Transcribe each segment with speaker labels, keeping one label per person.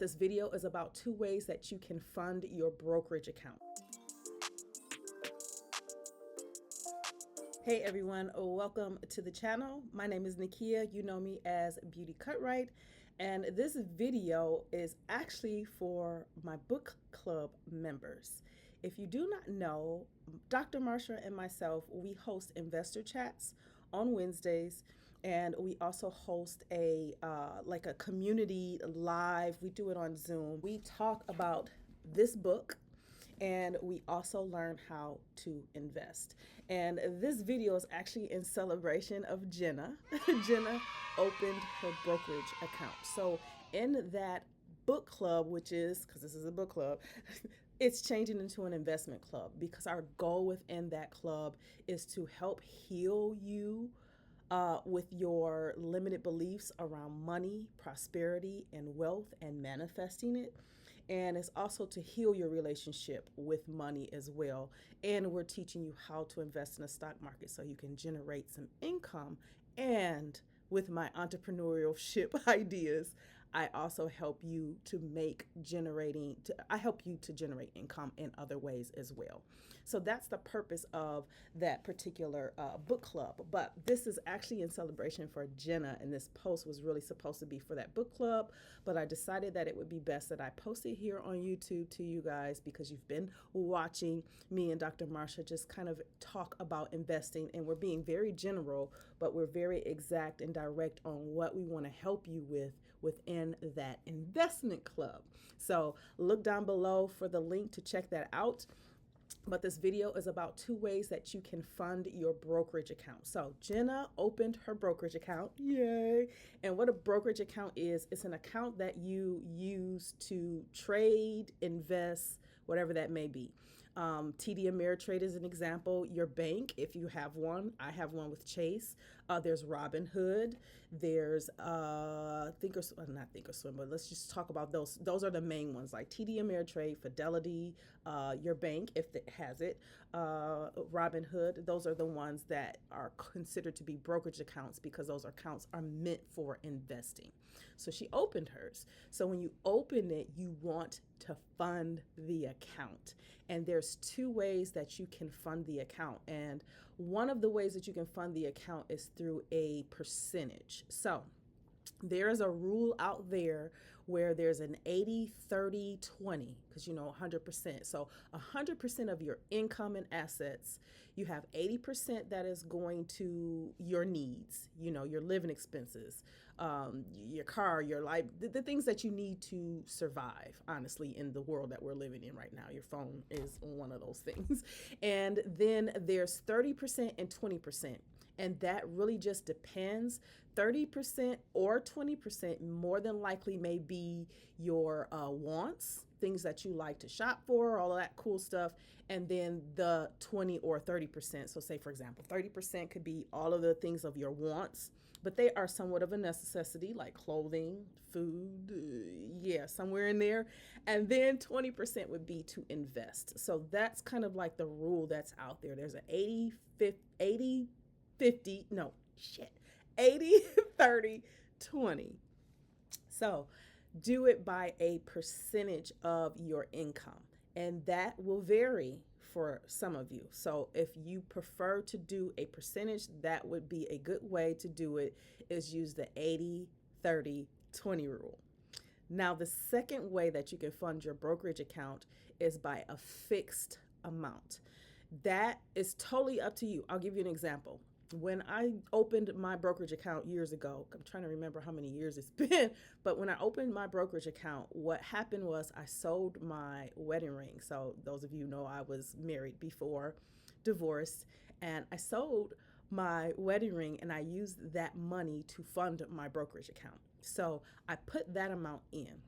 Speaker 1: This video is about 2 ways that you can fund your brokerage account. Hey everyone, welcome to the channel. My name is Nakia. You know me as Beauty Cutright, and this video is actually for my book club members. If you do not know, Dr. Marcia and myself, we host investor chats on Wednesdays, and we also host a community live. We do it on Zoom. We talk about this book, and we also learn how to invest. And this video is actually in celebration of Jenna. Jenna opened her brokerage account. So in that book club, which is, because this is a book club, it's changing into an investment club, because our goal within that club is to help heal you with your limited beliefs around money, prosperity, and wealth, and manifesting it. And it's also to heal your relationship with money as well. And we're teaching you how to invest in the stock market so you can generate some income. And with my entrepreneurship ideas, I also help you to generate income in other ways as well. So that's the purpose of that particular book club. But this is actually in celebration for Jenna, and this post was really supposed to be for that book club, but I decided that it would be best that I post it here on YouTube to you guys, because you've been watching me and Dr. Marcia just kind of talk about investing, and we're being very general, but we're very exact and direct on what we want to help you with within that investment club. So look down below for the link to check that out. But this video is about 2 ways that you can fund your brokerage account. So Jenna opened her brokerage account. Yay. And what a brokerage account is, it's an account that you use to trade, invest, whatever that may be. TD Ameritrade is an example. Your bank, if you have one, I have one with Chase. There's Robinhood. There's not Thinkorswim, but let's just talk about those. Those are the main ones, like TD Ameritrade, Fidelity, your bank, if it has it, Robinhood. Those are the ones that are considered to be brokerage accounts, because those accounts are meant for investing. So she opened hers. So when you open it, you want to fund the account. And there's 2 ways that you can fund the account. And one of the ways that you can fund the account is through a percentage. So there is a rule out there where there's an 80-30-20, because 100%. So 100% of your income and assets, you have 80% that is going to your needs, your living expenses, your car, your life, the things that you need to survive, honestly, in the world that we're living in right now. Your phone is one of those things. And then there's 30% and 20%. And that really just depends. 30% or 20% more than likely may be your wants, things that you like to shop for, all of that cool stuff. And then the 20 or 30%. So say, for example, 30% could be all of the things of your wants, but they are somewhat of a necessity, like clothing, food, somewhere in there. And then 20% would be to invest. So that's kind of like the rule that's out there. There's an 80, 30, 20. So do it by a percentage of your income, and that will vary for some of you. So if you prefer to do a percentage, that would be a good way to do it, is use the 80-30-20 rule. Now, the second way that you can fund your brokerage account is by a fixed amount. That is totally up to you. I'll give you an example. When I opened my brokerage account years ago, I'm trying to remember how many years it's been, but when I opened my brokerage account, what happened was I sold my wedding ring. So those of you know I was married before, divorced, and I sold my wedding ring, and I used that money to fund my brokerage account. So I put that amount in.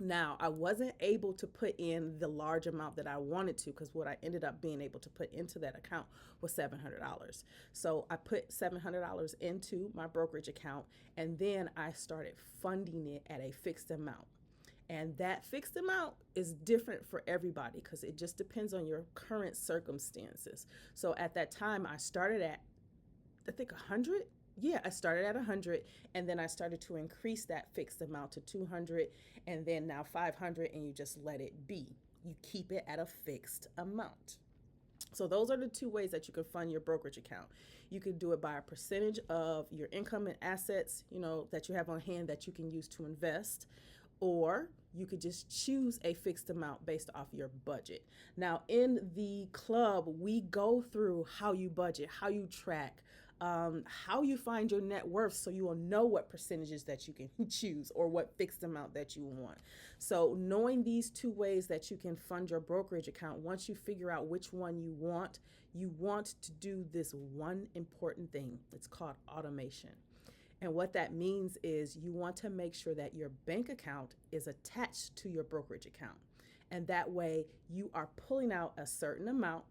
Speaker 1: Now, I wasn't able to put in the large amount that I wanted to, because what I ended up being able to put into that account was $700. So I put $700 into my brokerage account, and then I started funding it at a fixed amount. And that fixed amount is different for everybody, because it just depends on your current circumstances. So at that time, I started at, I think, 100. Yeah, I started at 100, and then I started to increase that fixed amount to 200, and then now 500, and you just let it be. You keep it at a fixed amount. So those are the two ways that you can fund your brokerage account. You could do it by a percentage of your income and assets, that you have on hand that you can use to invest, or you could just choose a fixed amount based off your budget. Now, in the club, we go through how you budget, how you track, how you find your net worth, so you will know what percentages that you can choose or what fixed amount that you want. So knowing these two ways that you can fund your brokerage account, once you figure out which one you want to do this one important thing. It's called automation. And what that means is you want to make sure that your bank account is attached to your brokerage account. And that way you are pulling out a certain amount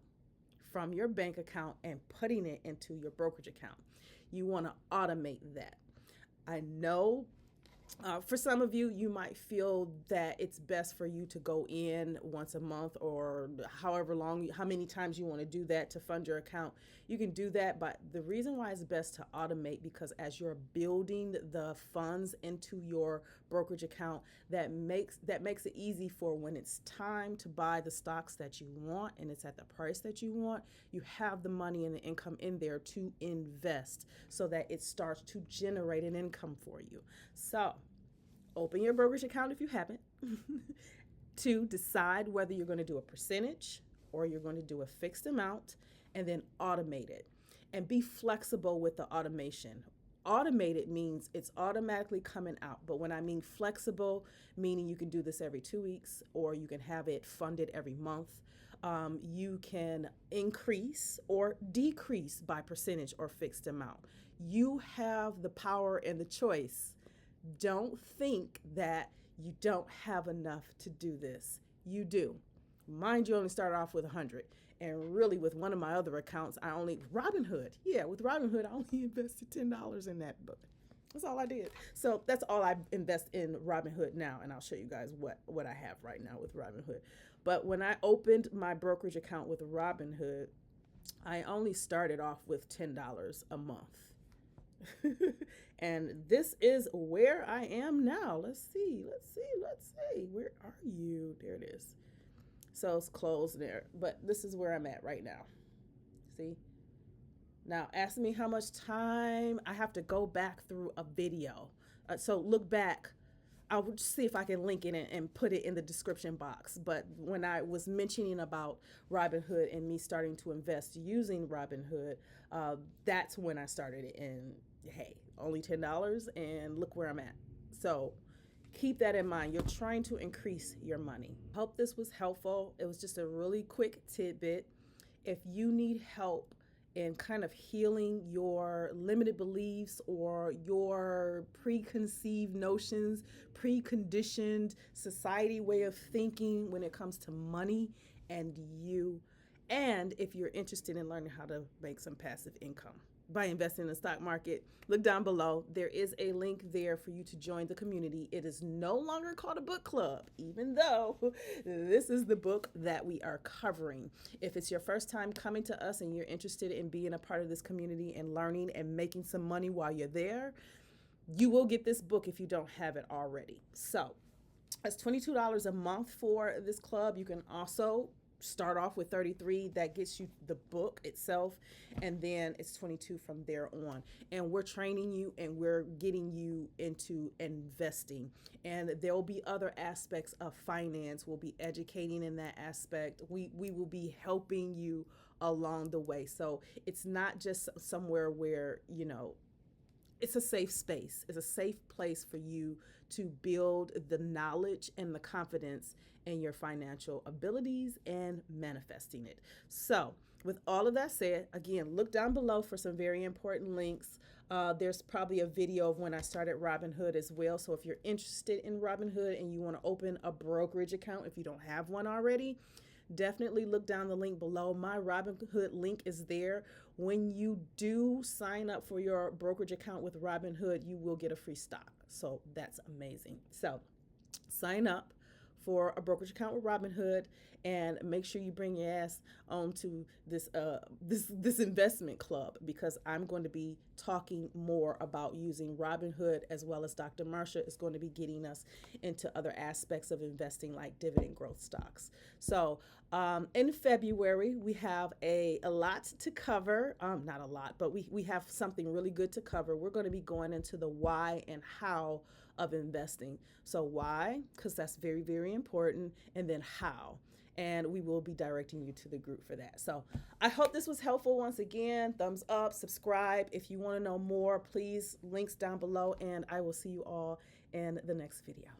Speaker 1: from your bank account and putting it into your brokerage account. You want to automate that. I know for some of you, you might feel that it's best for you to go in once a month or however long, how many times you want to do that to fund your account. You can do that, but the reason why it's best to automate, because as you're building the funds into your brokerage account, that makes it easy for when it's time to buy the stocks that you want and it's at the price that you want, you have the money and the income in there to invest so that it starts to generate an income for you. So open your brokerage account if you haven't to decide whether you're going to do a percentage or you're going to do a fixed amount, and then automate it. And be flexible with the automation. Automated means it's automatically coming out. But when I mean flexible, meaning you can do this every 2 weeks or you can have it funded every month. You can increase or decrease by percentage or fixed amount. You have the power and the choice. Don't think that you don't have enough to do this. You do. Mind you, only started off with 100. And really, with one of my other accounts, Robinhood. Yeah, with Robinhood, I only invested $10 in that book. That's all I did. So that's all I invest in Robinhood now. And I'll show you guys what I have right now with Robinhood. But when I opened my brokerage account with Robinhood, I only started off with $10 a month. And this is where I am now. Let's see. Where are you? There it is. So it's closed there, but this is where I'm at right now. See? Now, ask me how much time I have to go back through a video. So look back. I'll see if I can link it and put it in the description box. But when I was mentioning about Robinhood and me starting to invest using Robinhood, that's when I started it. And hey, only $10, and look where I'm at. So keep that in mind. You're trying to increase your money. Hope this was helpful. It was just a really quick tidbit. If you need help in kind of healing your limited beliefs or your preconceived notions, preconditioned society way of thinking when it comes to money and you, and if you're interested in learning how to make some passive income by investing in the stock market, look down below. There is a link there for you to join the community. It is no longer called a book club, even though this is the book that we are covering. If it's your first time coming to us and you're interested in being a part of this community and learning and making some money while you're there, you will get this book if you don't have it already. So that's $22 a month for this club. You can also start off with $33. That gets you the book itself, and then it's $22 from there on. And we're training you and we're getting you into investing, and there will be other aspects of finance. We'll be educating in that aspect. We will be helping you along the way. So it's not just somewhere where it's a safe space. It's a safe place for you to build the knowledge and the confidence in your financial abilities and manifesting it. So with all of that said, again, look down below for some very important links. There's probably a video of when I started Robinhood as well. So if you're interested in Robinhood and you want to open a brokerage account, if you don't have one already, definitely look down the link below. My Robinhood link is there. When you do sign up for your brokerage account with Robinhood, you will get a free stock. So that's amazing. So sign up for a brokerage account with Robinhood, and make sure you bring your ass onto this investment club, because I'm going to be talking more about using Robinhood, as well as Dr. Marcia is going to be getting us into other aspects of investing like dividend growth stocks. So in February, we have a lot to cover. Not a lot, but we have something really good to cover. We're going to be going into the why and how of investing. So why? Because that's very, very important. And then how? And we will be directing you to the group for that. So I hope this was helpful. Once again, thumbs up, subscribe. If you want to know more, please, links down below, and I will see you all in the next video.